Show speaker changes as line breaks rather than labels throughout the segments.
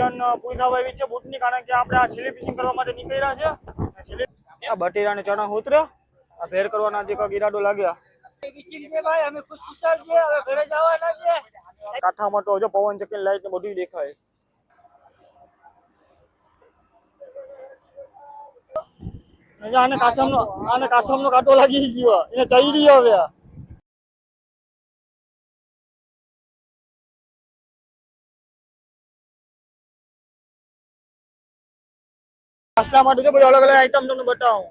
Season પૂરી થવા આવી છે બૂટની, કારણ કે આપણે આ છેલ્લી ફિશિંગ કરવા માટે નીકળી રહ્યા છે. છેલ્લી આ બટેરા ને ચણા ઉતર્યા, આ ભેર કરવાના જે કઈક ઈરાદો લાગ્યા. ફિશિંગ છે ભાઈ, અમે ખુશખુશાલ છે, હવે ઘરે જવાના છે. કાંઠામાં તો જો પવન ચક્કી લાઈટ ને બધું દેખાય. આને કાસમનો કાંટો લાગી ગયો, એને ચઈ રહ્યો હવે. માછલા માટે તો બધી અલગ અલગ આઈટમ તમને બતાવું.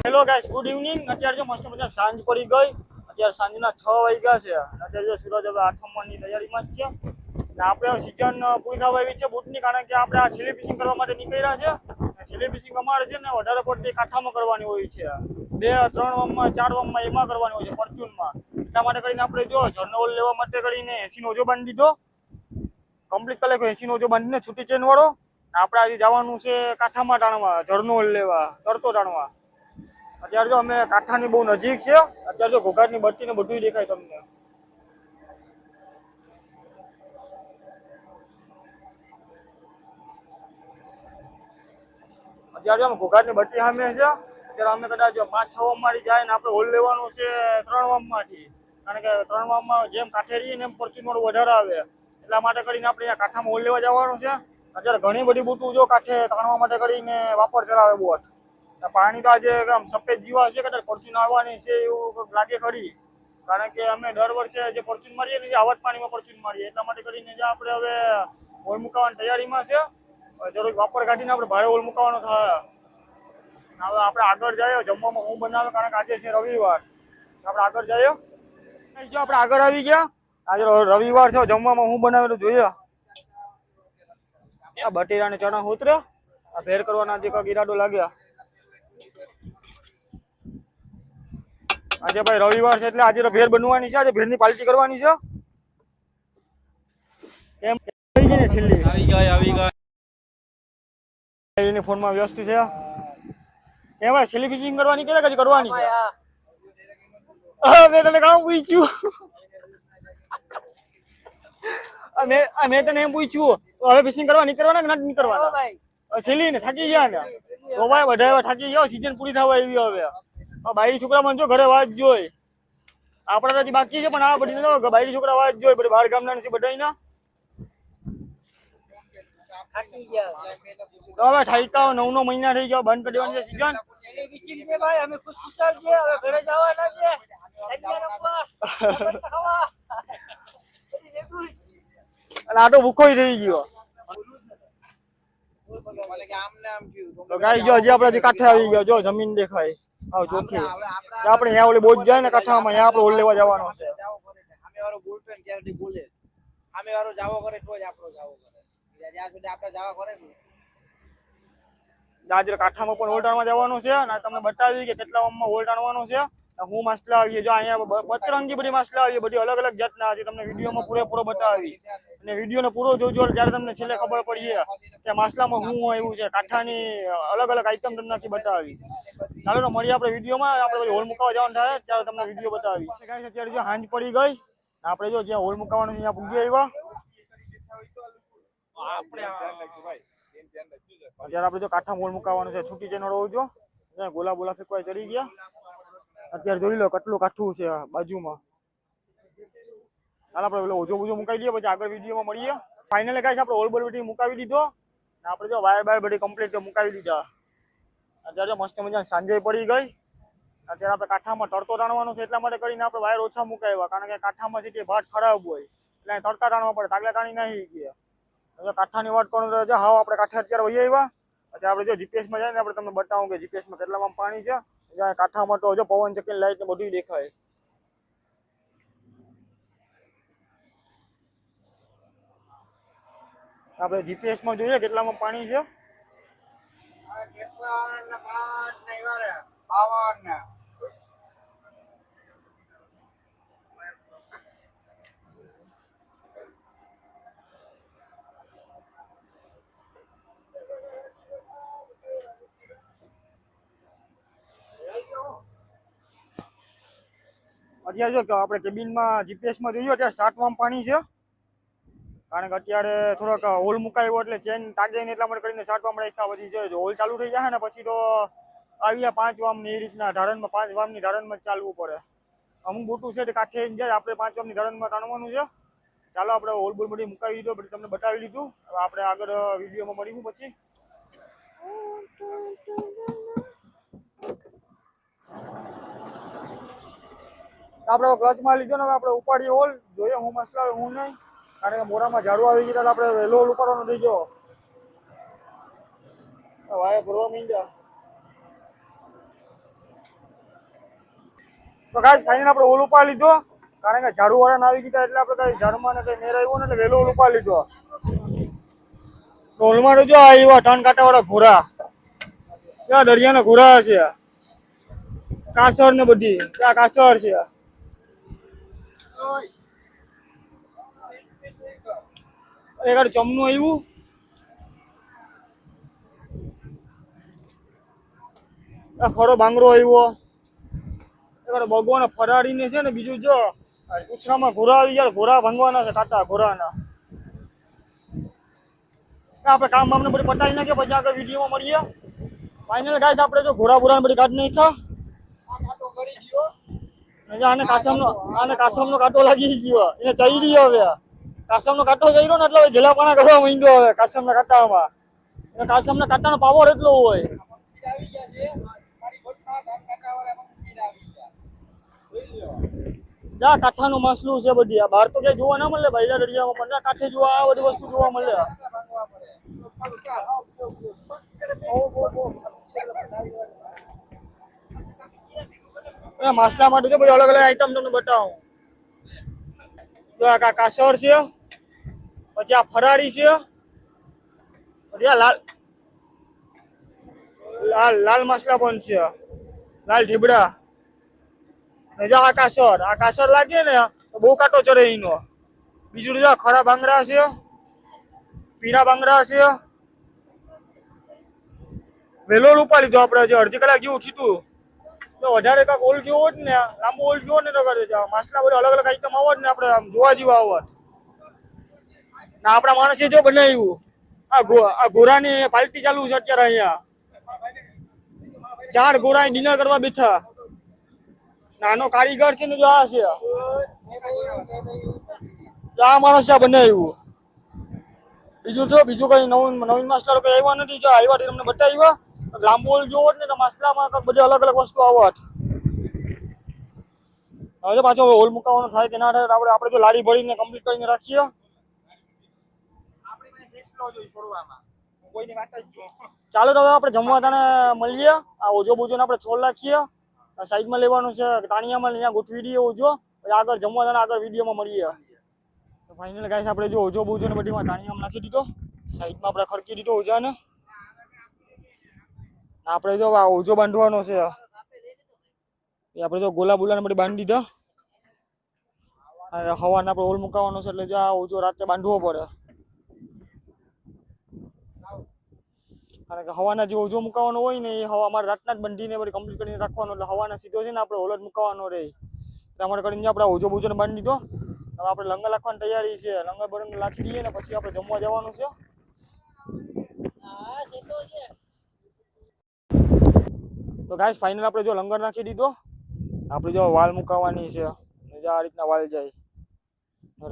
Hello guys, good evening. અત્યારે જો મસ્ત મજા સાંજ પડી ગઈ. અત્યારે સાંજના 6 વાગ્યા છે. અત્યારે જો સૂરજ હવે આથમવાની તૈયારીમાં જ છે. આપણે સિઝન પૂરી થવા આવી છે બૂટની, કારણ કે આપણે આ છેલ્લી ફિશિંગ કરવા માટે નીકળી રહ્યા છે. છેલ્લી ફિશિંગ અમારે છે ને વધારે પડતી કાંઠામાં કરવાની હોય છે. 2, 3 વમમાં 4 વમમાં એમાં કરવાની હોય છે, પરચુનમાં. એટલા માટે કરીને આપણે જો જર્નોલ લેવા માટે કરીને 80 નો ઓજો બાંધી દીધો. કમ્પ્લીટ કલે 80 નો ઓજો બાંધીને છૂટી ચેન વાળો. આપણે આજે જવાનું છે કાંઠામાં ટાણવા, જર્નોલ લેવા, તરતો ટાણવા. અત્યારે જો અમે કાંઠાની બહુ નજીક છે. અત્યારે જો ઘોઘાટની બત્તી ને બધું દેખાય તમને. અત્યારે અમે ઘોઘાટની બત્તી સામે છે. અત્યારે અમે કદાચ 5-6 વમમાંથી જાય ને આપણે હોલ લેવાનું છે 3 વમમાંથી, કારણ કે 3 વમમાં જેમ કાંઠે રહીએ ને એમ પરચુન વાળું વધારે આવે. એટલા માટે કરીને આપણે અહીંયા કાંઠામાં હોલ લેવા જવાનું છે. અત્યારે ઘણી બધી બૂટું જો કાંઠે તાણવા માટે કરીને વાપર ચલાવે બોટ. પાણી તો આજે આમ સફેદ જીવા છે, કદાચ પરચુન આવવાની છે એવું લાગે ખરી, કારણ કે અમે દર વર્ષે જે પરચુન મારીએ ને આવા જ પાણીમાં પરચુન મારીએ. એટલા માટે કરીને જે આપણે હવે હોલ મુકાવવાની તૈયારીમાં છે. જરૂર વાપર કાઢીને આપણે ભારે હોલ મુકાવાનો થાય. હવે આપણે આગળ જઈએ જમવામાં હું બનાવે, કારણ કે આજે છે રવિવાર. આપણે આગળ જઈએ. જો આપણે આગળ આવી ગયા, આજે રવિવાર છે, જમવામાં હું બનાવેલું જોઈએ. આ બટેરા ને ચણા ઉતર્યા, આ ભેર કરવાના જે કઈક ઈરાદો લાગ્યા. આજે ભાઈ રવિવાર છે એટલે આજે તો ભેર બનવાની છે. આજે ભેરની પાર્ટી કરવાની છે. એમ આવી ગઈ ને છેલ્લી આવી ગઈ યુનિફોર્મમાં વ્યસ્ત છે. એમાં છેલ્લી ફિશિંગ કરવાની કે કઈ કરવાની છે? મેં તને કામ પૂછ્યું, મેં તને એમ પૂછ્યું હવે ફિશિંગ કરવા નીકળવાના કે નથી નીકળવાના? છેલ્લી ને થાકી ગયા ને તો ભાઈ બધા થાકી ગયા. સીઝન પૂરી થવા આવી હવે. બાયડી છોકરા મને જો ઘરે વાત જોઈ, આપણા હજી બાકી છે પણ આ બધી બાયડી છોકરા વાત જોઈ, બધી બહાર ગામના છે બધા. હવે ઠાઈકા 9 મહિના થઈ ગયા, બંધ કરી દેવાની છે સીઝન. છે ભાઈ, અમે ખુશખુશાલ છે, હવે ઘરે જવાના છે. અને આ તો ભૂખો થઈ ગયો. તો ગાઈ જો હજી આપણે કાંઠે આવી ગયા, જો જમીન દેખાય આવ ચોખ્ખી. આપણે અહીંયા ઓલી બોટ જાય ને કાંઠામાં, અહીંયા આપણે હોલ લેવા જવાનો છે.
સામે વાળો બોલતો ને ત્યારથી બોલે, સામે વાળો જાવો કરે તો જ આપણો જાવો કરે. જ્યાં સુધી આપણે જાવા કરે ને
આજે કાંઠામાં પણ હોલ ટાણવા જવાનું છે. અને તમને બતાવી કે કેટલા વમમાં હોલ ટાણવાનો છે. હું માછલા આવી જો અહીંયા બચરંગી બધી માછલા આવી, બધી અલગ અલગ જાતના. આજે તમને વિડીયોમાં પૂરેપૂરો બતાવી, અને વિડીયોને પૂરો જોજો ત્યારે તમને છેલ્લે ખબર પડી કે માછલામાં શું આવ્યું છે. કાંઠાની અલગ અલગ આઈટમ તમને આખી બતાવી. ચાલો તો મળીએ આપણે વિડીયોમાં. આપણે હોલ મુકાવા જવાનું થાય ત્યારે તમને વિડીયો બતાવી. અત્યારે જો સાંજ પડી ગઈ, આપણે જો જ્યાં હોલ મુકાવાનું છે ત્યાં પૂગી આવ્યા. અત્યારે આપણે જો કાંઠા હોલ મુકાવાનું છે, છૂટી ચેન વાળો જો ગોલા બોલા ફેંકવા ચડી ગયા. અત્યારે જોઈ લો કેટલું કાઠું છે બાજુમાં. હાલ આપણે ઓજો બોજો મુકાવી દઈએ, પછી આગળ વિડીયોમાં મળીએ. ફાઇનલી ગાઈસ આપણે હોલ બોલ બધી મુકાવી દીધો. આપણે જો વાયર બાયર બધી કમ્પ્લીટ મુકાવી દીધા. અત્યારે મસ્ત મજા સાંજે પડી ગઈ. અત્યારે આપણે કાંઠામાં તડકો તાણવાનો છે, એટલા માટે કરીને આપણે વાયર ઓછા મુકાવ્યા, કારણ કે કાંઠામાં સીધી ભાત ખરાબ હોય એટલે તડકા તાણવા પડે. તાગલા તાણી નહીં ગયા. કાંઠાની વાત કરું તો હાવ આપણે કાંઠે અત્યારે વહી આવ્યા. અત્યારે આપણે જો જીપીએસમાં જાય ને આપણે તમને બતાવું કે જીપીએસમાં કેટલામાં પાણી છે. કાંઠામાં તો જો પવન ચક્કી લાઈટ ને બધું દેખાય. આપણે જીપીએસમાં જોઈએ કેટલામાં પાણી છે. અત્યારે જો કે આપણે કેબિનમાં જીપીએસમાં જોઈએ અત્યારે 7માં પાણી છે, કારણ કે અત્યારે થોડોક હોલ મુકાયો એટલે ચેન તાગે ને એટલા માટે કરીને 7માં રાખ્યા. પછી જો હોલ ચાલુ થઈ જાય ને પછી તો આવ્યા 5 વામની એ રીતના ધારણમાં 5 વામની ધારણમાં જ ચાલવું પડે. અમુક મોટું છે તે કાંઠે જાય, આપણે 5 વામની ધારણમાં તાણવાનું છે. ચાલો આપણે હોલ બોલ બધી મુકાવી દીધો, બધી તમને બતાવી દીધું. હવે આપણે આગળ વિડીયોમાં મળીશું પછી. આપણે ક્લચમાં લીધો ને હવે આપણે ઉપાડીએ હોલ, જોઈએ હું મસલા આવે હું નહીં, કારણ કે મોરામાં ઝાડુ આવી ગયા આપણે વહેલો હોલ ઉપાડવાનો થઈ ગયો. વાય ભરવા માંડ્યા તો ગાઈસ ફાઇનલ આપણે હોલ ઉપાડી લીધો, કારણ કે ઝાડુ વાળાને આવી ગયા એટલે આપણે કઈ ઝાડમાં ને કઈ મેર આવ્યો ને એટલે વહેલો હોલ ઉપાડી લીધો. તો હોલમાં જો આવ્યા ટન કાંટા વાળા ઘોડા, ત્યાં દરિયાના ઘોડા છે, કાસર ને બધી ત્યાં કાસર છે. એક ચમનું આવ્યું, ખરો બાંગરો આવ્યો, એક ભગવાન ફરાડીને છે ને બીજું જો પૂછડામાં ઘોડા આવી ગયા, ઘોડા ભાંગવાના છે, કાંટા ઘોડાના. આપણે કામ બામને બધું પતાવી નાખીએ પછી આગળ વિડીયોમાં મળીએ. ફાઇનલ ગાઈસ આપણે જો ઘોડા બુરાને બધી કાઢી નાખ્યા. આને કાસમનો કાંટો લાગી ગયો, એને ચઈ રહ્યો. હવે કાસમનો કાંટો ચડ્યો ને એટલે ઘેલા પાણા કરવા માંડ્યો. હવે કાસમના કાંટામાં એને કાસમના કાંટાનો પાવર એટલો હોય. જા કાંઠાનું મસલું છે બધી, આ બહાર તો ક્યાંય જોવા ના મળે ભાઈ, દરિયામાં પણ કાંઠે જોવા આ બધી વસ્તુ જોવા મળે. માછલા માટે તો બધી અલગ અલગ આઈટમ તમને બતાવું. જો આ કાસર છે, પછી આ ફરારી છે, પછી આ લાલ માછલા પણ છે, લાલ ઢીબડા. આ કાસર લાગે ને તો બહુ કાંટો ચડે એનો. બીજું જો ખરા બાંગડા છે, પીળા બાંગડા છે. વેલો ઉપાડી લીધો આપણે, જે અડધી કલાક જેવું થયું તો વધારે કાંક ઓલ જેવો હોત ને, લાંબો ઓલ જેવો ને તો કરે માછલા બધા અલગ અલગ આઈટમ આવત ને આપણે આમ જોવા જેવા આવત ને. આપણા માણસે જો બનાવ્યું આ ઘોડાની પાલટી ચાલુ છે અત્યારે. અહીંયા 4 ઘોડા ડિનર કરવા બેઠા. નાનો કારીગર છે ને જો આ છે, આ માણસ છે બનાવ્યું. બીજું જો બીજું કઈ નવીન માછલા કઈ આવ્યા નથી. જો આવ્યા તમને બતાવ્યા. લાંબો ઓલ જોવો ને તો માછલામાં બધી અલગ અલગ વસ્તુ આવત. હવે પાછો હોલ મુકાવવાનો થાય કે ના થાય, આપણે જો લારી ભરીને કમ્પ્લીટ કરીને રાખીએ. ચાલો તો હવે આપણે જમવા તાને મળીએ. આ ઓજો બોજો આપણે છોડ નાખીએ, સાઈડમાં લેવાનું છે, ટાણિયામાં અહીંયા ગોઠવી દઈએ ઓજો, પછી આગળ જમવા તાને આગળ વિડીયોમાં મળીએ. તો ફાઇનલ ગાઈસ આપણે જો ઓજો બોજો ને બધી ટાણિયામાં નાખી દીધો, સાઈડમાં આપણે ખડકી દીધો ઓજાને. આપણે જો આ ઓજો બાંધવાનો છે, એ આપણે જો ગોલા બોલા ને બધી બાંધી દીધા. અને હવાને આપણે હોલ મુકાવવાનો છે એટલે જો આ ઓજો રાતે બાંધવો પડે, કારણ કે હવાના જે ઓજો મુકાવાનો હોય ને એ હવા અમારે રાતના જ બંધીને બધી કમ્પ્લીટ કરીને રાખવાનો, એટલે હવાના સીધો છે ને આપણે હોલ જ મુકાવાનો રહે. એટલે અમારે કરીને આપણે ઓજો બોજોને બાંધી દીધો. હવે આપણે લંગર રાખવાની તૈયારી છે, લંગર બરંગર નાખી દઈએ ને પછી આપણે જમવા જવાનું છે. તો ગાઈસ ફાઇનલ આપણે જો લંગર નાખી દીધો. આપણે જો વાલ મુકાવવાની છે, આ રીતના વાલ જાય.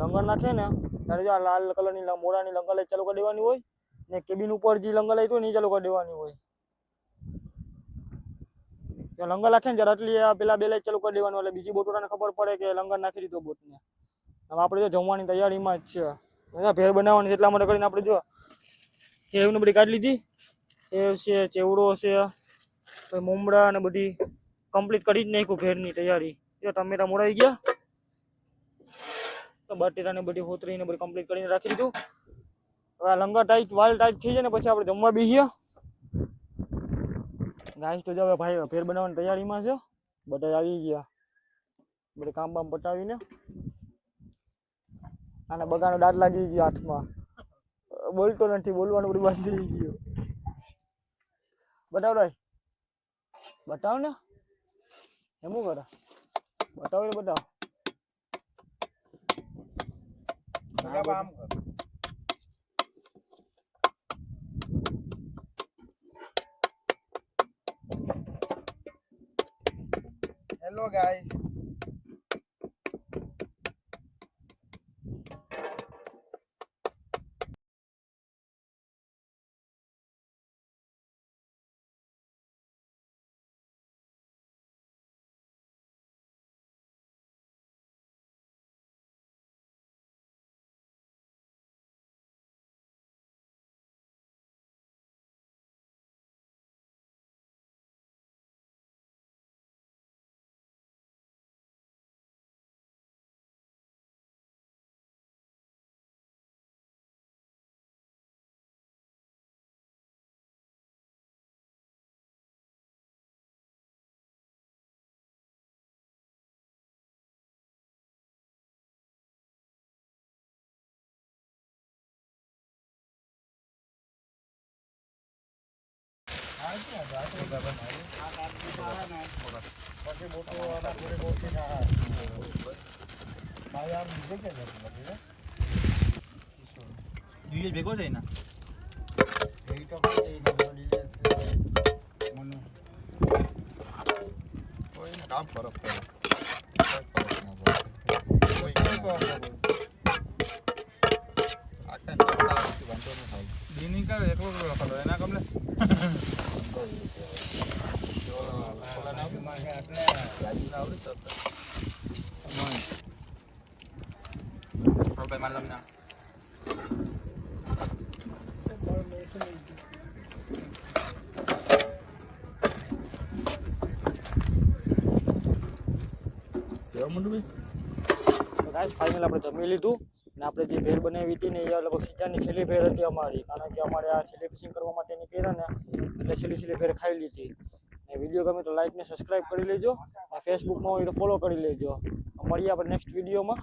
લંગર નાખે ને ત્યારે જો લાલ કલરની મોરાની લંગર લાઈટ ચાલુ કરી દેવાની હોય ને કેબિન ઉપર જે લંગર લાઈટ હોય ને એ ચાલુ કરી દેવાની હોય. લંગર નાખે ને ત્યારે આટલી પેલા 2 લાઈટ ચાલુ કરી દેવાનું, એટલે બીજી બોટોને ખબર પડે કે લંગર નાખી દીધો બોટને. હવે આપણે જો જમવાની તૈયારીમાં જ છે, ભેળ બનાવવાની છે, એટલા માટે કરીને આપણે જો સેવને બધી કાઢી લીધી. સેવ છે, ચેવડો છે, પછી મમરા ને બધી કમ્પ્લીટ કરી જ નાખ્યું ભેળની તૈયારી. જો ટમેટા મોરાઈ ગયા, તો બટેટા ને બધી હોતરીને બધી કમ્પ્લીટ કરીને રાખી દીધું. હવે લંગર ટાઈટ વાલ ટાઈટ થઈ જાય ને પછી આપણે જમવા બેસીએ. ગાઈસ તો જો હવે ભાઈ ભેળ બનાવવાની તૈયારીમાં છે, બધા આવી ગયા બધે કામ બામ પટાવીને. આને બગાનો દાંત લાગી ગયો હાથમાં, બોલતો નથી, બોલવાનું બધું બંધ થઈ ગયું. બતાવ ભાઈ, બતાવ ને એમ કરે, બતાવ ને બતાવ.
ગાબા આમ કર. Hello guys.
જોઈએ ભેગો છે એના કોઈને કામ ફરક પડે કોઈ ફરક ના પડે આટલા નાસ્તા આવતી વાંધો ન થાય દીની કરે એકલો લખો એના કમલે ઓલા ના એટલે રાજુ ના આવડે તો ભાઈ માલમ ના
ગાઈસ ફાઇનલ આપણે જમી લીધું અને આપણે જે ભેળ બનાવી હતી ને એ લગભગ સીઝનની છેલ્લી ભેળ હતી અમારી, કારણ કે અમારે આ છેલ્લી ફિશિંગ કરવા માટેની કર્યા ને એટલે છેલ્લી ભેળ ખાઈ લીધી. અને વિડીયો ગમે તો લાઈક ને સબસ્ક્રાઈબ કરી લેજો અને ફેસબુકમાં હોય તો ફોલો કરી લેજો. મળીએ આપણે નેક્સ્ટ વિડીયોમાં.